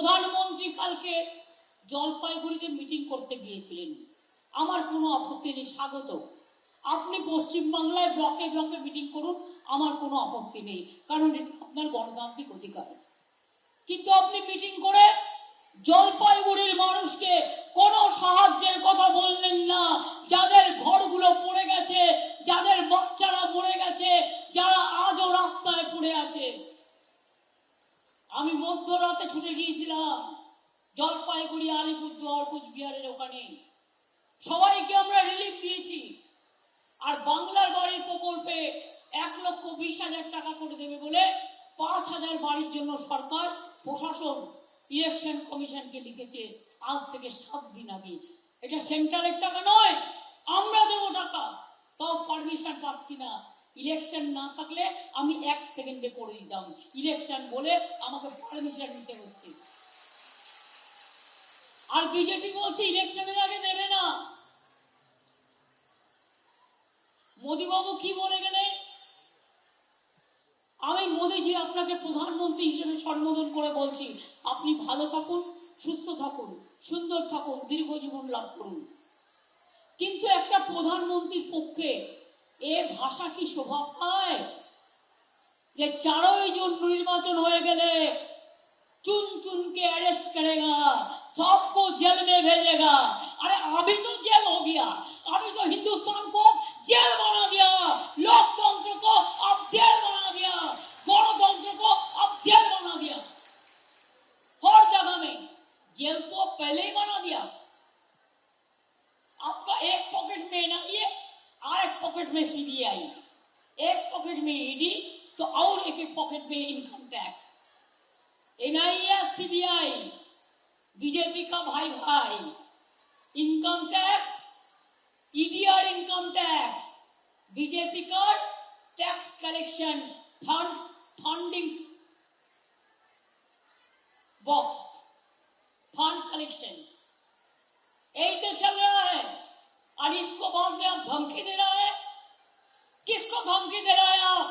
প্রধানমন্ত্রী কালকে জলপাইগুড়িতে মিটিং করতে গিয়েছিলেন, আমার কোনো আপত্তি নেই, স্বাগত। আপনি পশ্চিমবাংলায় ব্লকে ব্লকে মিটিং করুন, আমার কোনো আপত্তি নেই, কারণ এটা আপনার গণতান্ত্রিক অধিকার। কিন্তু আপনি মিটিং করে জলপাইগুড়ির মানুষকে কোনো সাহায্যের কথা বললেন না, যাদের ঘরগুলো পড়ে গেছে, যাদের বাচ্চারা মরে গেছে, যারা আজও রাস্তায় পড়ে আছে। আমি মধ্যরাতে ছুটে গিয়েছিলাম জলপাইগুড়ি, আলিপুরদুয়ার, কুচবিহারের ওখানে। সবাইকে আমরা রিলিফ দিয়েছি। আর বাংলার বাড়ির প্রকল্পে 1,20,000 টাকা করে দেবে বলে 5,000 বাড়ির জন্য সরকার, প্রশাসন, ইলেকশন কমিশনকে লিখেছে আজ থেকে 7 দিন আগে। এটা সেন্ট্রালের টাকা নয়, আমরা দেবো টাকা, তাও পারমিশন পাচ্ছি না। ইলেকশন না থাকলে আমি 1 সেকেন্ডে করে দিতাম, ইলেকশন বলে আমাকে পারমিশন নিতে হচ্ছে। আর বিজেপি বলছে ইলেকশনের আগে দেবে না। মোদীবাবু কি বলে গেলেন? আমি মোদীজি আপনাকে প্রধানমন্ত্রী হিসেবে সম্বোধন করে বলছি, আপনি ভালো থাকুন, সুস্থ থাকুন, সুন্দর থাকুন, দীর্ঘ জীবন লাভ করুন। কিন্তু একটা প্রধানমন্ত্রীর পক্ষে এ ভাষা কি শোভা পায় যে 4 জুন নির্বাচন হয়ে গেলে चुन चुन के अरेस्ट करेगा, सबको जेल में भेजेगा? अरे अभी तो जेल हो गया, अभी तो हिंदुस्तान को जेल बना दिया, लोकतंत्र को अब जेल बना दिया, गणतंत्र को अब जेल बना दिया। हर जगह में जेल तो पहले ही बना दिया। आपका एक पॉकेट में एनआईए और एक पॉकेट में सीबीआई, एक पॉकेट में ईडी, तो और एक पॉकेट में income tax. NIA, CBI BJP का भाई भाई। इनकम टैक्स, ईडी और इनकम टैक्स बीजेपी का tax collection funding box, fund collection, यही तो चल रहा है। और इसको बाद में आप धमकी दे रहा है। किसको धमकी दे रहा है आप?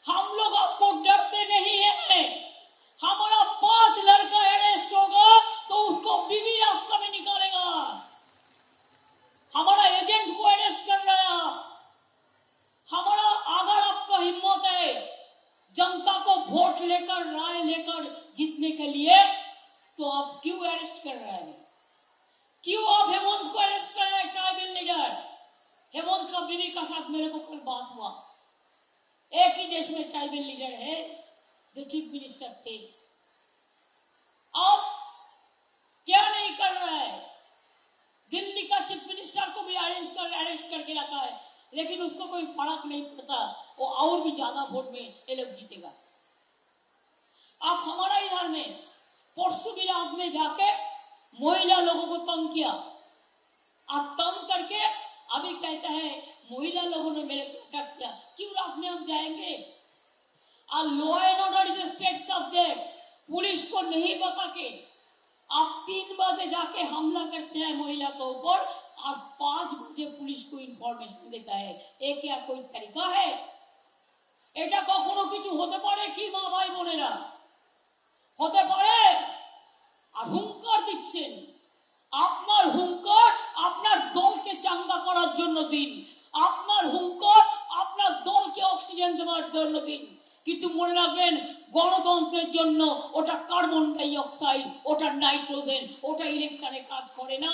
हम लोग आपको डरते नहीं है। हमारा 5 लड़का अरेस्ट होगा तो उसको बीवी रास्ता में निकालेगा। हमारा एजेंट को अरेस्ट कर रहा है। हमारा, अगर आपका हिम्मत है जनता को वोट लेकर, राय लेकर जीतने के लिए, तो आप क्यों अरेस्ट कर रहे हैं? क्यों आप हेमंत को अरेस्ट कर रहे हैं? ट्राइबल लीडर हेमंत का बीवी का साथ मेरे को कल बात हुआ। एक ही देश में ट्राइबल लीडर है जो चीफ मिनिस्टर थे। अब क्या नहीं कर रहा है? दिल्ली का चीफ मिनिस्टर को भी अरेस्ट करके रखा है, लेकिन उसको कोई फर्क नहीं पड़ता, वो और भी ज्यादा वोट में ये लोग जीतेगा। अब हमारा इधर में परसू भी रात में जाके महिला लोगों को तंग किया, और तंग करके अभी कहता है महिला लोगों ने मेरे को अटैक किया। क्यों रात में हम जाएंगे? और law and order is state subject. Police को नहीं बता के आप 3 बजे जाके हमला करते हैं महिला के ऊपर, और 5 बजे पुलिस को इंफॉर्मेशन देता है। ये क्या कोई तरीका है? এটা কখনো কিছু হতে পারে কি মা ভাই বোনেরা? হতে পারে? আর হুঙ্কার দিচ্ছেন। আপনার হুঙ্কার আপনার দলকে চাঙ্গা করার জন্য দিন, আপনার হুঙ্কার আপনার দলকে অক্সিজেন দেওয়ার জন্য দিন। কিন্তু মনে রাখবেন, গণতন্ত্রের জন্য ওটা কার্বন ডাই অক্সাইড, ওটা নাইট্রোজেন, ওটা ইলেকশনে কাজ করে না।